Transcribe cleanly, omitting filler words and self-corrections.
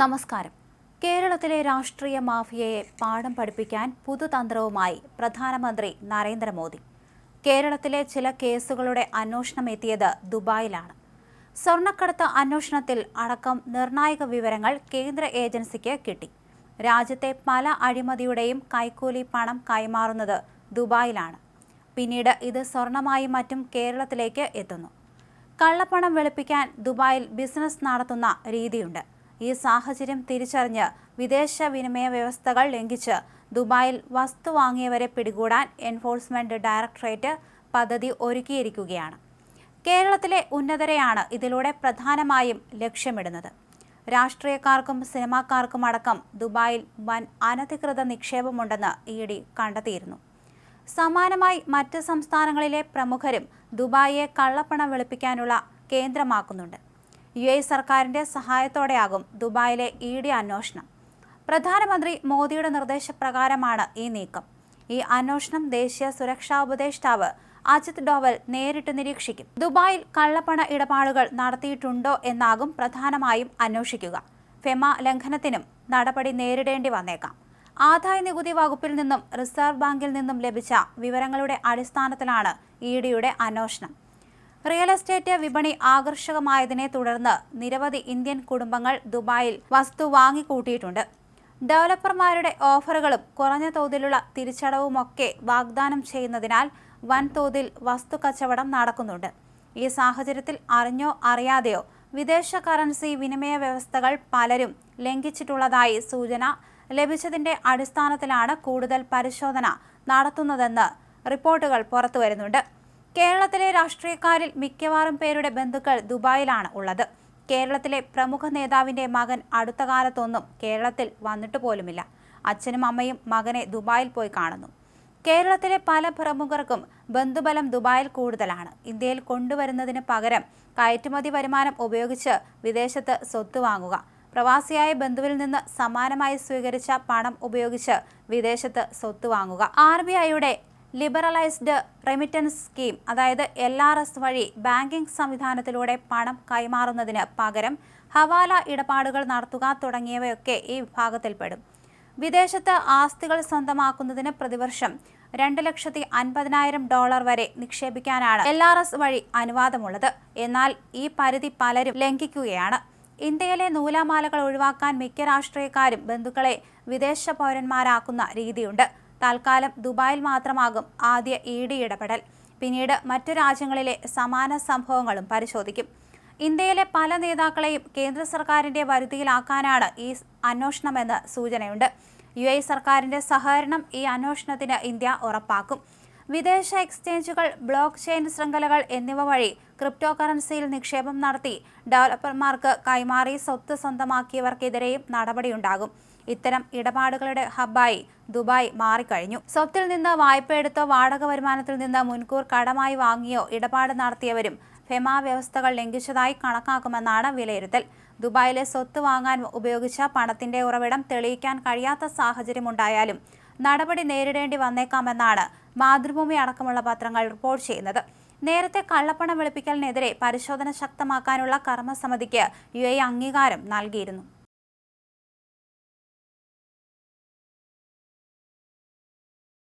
നമസ്കാരം. കേരളത്തിലെ രാഷ്ട്രീയ മാഫിയയെ പാഠം പഠിപ്പിക്കാൻ പുതുതന്ത്രവുമായി പ്രധാനമന്ത്രി നരേന്ദ്രമോദി. കേരളത്തിലെ ചില കേസുകളുടെ അന്വേഷണം എത്തിയത് ദുബായിലാണ്. സ്വർണ്ണക്കടത്ത് അന്വേഷണത്തിൽ അടക്കം നിർണായക വിവരങ്ങൾ കേന്ദ്ര ഏജൻസിക്ക് കിട്ടി. രാജ്യത്തെ പല അഴിമതിയുടെയും കൈക്കൂലി പണം കൈമാറുന്നത് ദുബായിലാണ്. പിന്നീട് ഇത് സ്വർണമായും മറ്റും കേരളത്തിലേക്ക് എത്തുന്നു. കള്ളപ്പണം വെളുപ്പിക്കാൻ ദുബായിൽ ബിസിനസ് നടത്തുന്ന രീതിയുണ്ട്. ഈ സാഹചര്യം തിരിച്ചറിഞ്ഞ് വിദേശ വിനിമയ വ്യവസ്ഥകൾ ലംഘിച്ച് ദുബായിൽ വസ്തു വാങ്ങിയവരെ പിടികൂടാൻ എൻഫോഴ്സ്മെന്റ് ഡയറക്ടറേറ്റ് പദ്ധതി ഒരുക്കിയിരിക്കുകയാണ്. കേരളത്തിലെ ഉന്നതരെയാണ് ഇതിലൂടെ പ്രധാനമായും ലക്ഷ്യമിടുന്നത്. രാഷ്ട്രീയക്കാർക്കും സിനിമാക്കാർക്കും അടക്കം ദുബായിൽ വൻ അനധികൃത നിക്ഷേപമുണ്ടെന്ന് ED കണ്ടെത്തിയിരുന്നു. സമാനമായി മറ്റ് സംസ്ഥാനങ്ങളിലെ പ്രമുഖരും ദുബായിയെ കള്ളപ്പണം വെളുപ്പിക്കാനുള്ള കേന്ദ്രമാക്കുന്നുണ്ട്. UAE സർക്കാരിന്റെ സഹായത്തോടെയാകും ദുബായിലെ ED അന്വേഷണം. പ്രധാനമന്ത്രി മോദിയുടെ നിർദ്ദേശപ്രകാരമാണ് ഈ നീക്കം. ഈ അന്വേഷണം ദേശീയ സുരക്ഷാ ഉപദേഷ്ടാവ് അജിത് ഡോവൽ നേരിട്ട് നിരീക്ഷിക്കും. ദുബായിൽ കള്ളപ്പണ ഇടപാടുകൾ നടത്തിയിട്ടുണ്ടോ എന്നാകും പ്രധാനമായും അന്വേഷിക്കുക. ഫെമ ലംഘനത്തിനും നടപടി നേരിടേണ്ടി വന്നേക്കാം. ആദായ നികുതി വകുപ്പിൽ നിന്നും റിസർവ് ബാങ്കിൽ നിന്നും ലഭിച്ച വിവരങ്ങളുടെ അടിസ്ഥാനത്തിലാണ് EDയുടെ അന്വേഷണം. റിയൽ എസ്റ്റേറ്റ് വിപണി ആകർഷകമായതിനെ തുടർന്ന് നിരവധി ഇന്ത്യൻ കുടുംബങ്ങൾ ദുബായിൽ വസ്തു വാങ്ങിക്കൂട്ടിയിട്ടുണ്ട്. ഡെവലപ്പർമാരുടെ ഓഫറുകളും കുറഞ്ഞ തോതിലുള്ള തിരിച്ചടവുമൊക്കെ വാഗ്ദാനം ചെയ്യുന്നതിനാൽ വൻതോതിൽ വസ്തു കച്ചവടം നടക്കുന്നുണ്ട്. ഈ സാഹചര്യത്തിൽ അറിഞ്ഞോ അറിയാതെയോ വിദേശ കറൻസി വിനിമയ വ്യവസ്ഥകൾ പലരും ലംഘിച്ചിട്ടുള്ളതായി സൂചന ലഭിച്ചതിന്റെ അടിസ്ഥാനത്തിലാണ് കൂടുതൽ പരിശോധന നടത്തുന്നതെന്ന് റിപ്പോർട്ടുകൾ പുറത്തുവരുന്നുണ്ട്. കേരളത്തിലെ രാഷ്ട്രീയക്കാരിൽ മിക്കവാറും പേരുടെ ബന്ധുക്കൾ ദുബായിലാണ് ഉള്ളത്. കേരളത്തിലെ പ്രമുഖ നേതാവിന്റെ മകൻ അടുത്ത കാലത്തൊന്നും കേരളത്തിൽ വന്നിട്ട് പോലുമില്ല. അച്ഛനും അമ്മയും മകനെ ദുബായിൽ പോയി കാണുന്നു. കേരളത്തിലെ പല പ്രമുഖർക്കും ബന്ധുബലം ദുബായിൽ കൂടുതലാണ്. ഇന്ത്യയിൽ കൊണ്ടുവരുന്നതിന് പകരം കയറ്റുമതി വരുമാനം ഉപയോഗിച്ച് വിദേശത്ത് സ്വത്ത് വാങ്ങുക, പ്രവാസിയായ ബന്ധുവിൽ നിന്ന് സമാനമായി സ്വീകരിച്ച പണം ഉപയോഗിച്ച് വിദേശത്ത് സ്വത്ത് വാങ്ങുക, RBIയുടെ ലിബറലൈസ്ഡ് റെമിറ്റൻസ് സ്കീം അതായത് LRS വഴി ബാങ്കിംഗ് സംവിധാനത്തിലൂടെ പണം കൈമാറുന്നതിന് പകരം ഹവാല ഇടപാടുകൾ നടത്തുക തുടങ്ങിയവയൊക്കെ ഈ വിഭാഗത്തിൽപ്പെടും. വിദേശത്ത് ആസ്തികൾ സ്വന്തമാക്കുന്നതിന് പ്രതിവർഷം $2,50,000 വരെ നിക്ഷേപിക്കാനാണ് LRS വഴി അനുവാദമുള്ളത്. എന്നാൽ ഈ പരിധി പലരും ലംഘിക്കുകയാണ്. ഇന്ത്യയിലെ നൂലാമാലകൾ ഒഴിവാക്കാൻ മിക്ക രാഷ്ട്രീയക്കാരും ബന്ധുക്കളെ വിദേശ പൗരന്മാരാക്കുന്ന രീതിയുണ്ട്. തൽക്കാലം ദുബായിൽ മാത്രമാകും ആദ്യ ED ഇടപെടൽ. പിന്നീട് മറ്റു രാജ്യങ്ങളിലെ സമാന സംഭവങ്ങളും പരിശോധിക്കും. ഇന്ത്യയിലെ പല നേതാക്കളെയും കേന്ദ്ര സർക്കാരിന്റെ വരുതിയിലാക്കാനാണ് ഈ അന്വേഷണമെന്ന് സൂചനയുണ്ട്. UAE സർക്കാരിന്റെ സഹകരണം ഈ അന്വേഷണത്തിന് ഇന്ത്യ ഉറപ്പാക്കും. വിദേശ എക്സ്ചേഞ്ചുകൾ, ബ്ലോക്ക് ചെയിൻ ശൃംഖലകൾ എന്നിവ വഴി ക്രിപ്റ്റോ കറൻസിയിൽ നിക്ഷേപം നടത്തി ഡെവലപ്പർമാർക്ക് കൈമാറി സ്വത്ത് സ്വന്തമാക്കിയവർക്കെതിരെയും നടപടിയുണ്ടാകും. ഇത്തരം ഇടപാടുകളുടെ ഹബ്ബായി ദുബായ് മാറിക്കഴിഞ്ഞു. സ്വത്തിൽ നിന്ന് വായ്പയെടുത്തോ വാടക വരുമാനത്തിൽ നിന്ന് മുൻകൂർ കടമായി വാങ്ങിയോ ഇടപാട് നടത്തിയവരും ഫെമ വ്യവസ്ഥകൾ ലംഘിച്ചതായി കണക്കാക്കുമെന്നാണ് വിലയിരുത്തൽ. ദുബായിലെ സ്വത്ത് വാങ്ങാൻ ഉപയോഗിച്ച പണത്തിന്റെ ഉറവിടം തെളിയിക്കാൻ കഴിയാത്ത സാഹചര്യമുണ്ടായാലും നടപടി നേരിടേണ്ടി വന്നേക്കാമെന്നാണ് മാതൃഭൂമി അടക്കമുള്ള പത്രങ്ങൾ റിപ്പോർട്ട് ചെയ്യുന്നത്. നേരത്തെ കള്ളപ്പണം വെളുപ്പിക്കലിനെതിരെ പരിശോധന ശക്തമാക്കാനുള്ള കർമ്മസമിതിക്ക് UAE അംഗീകാരം നൽകിയിരുന്നു.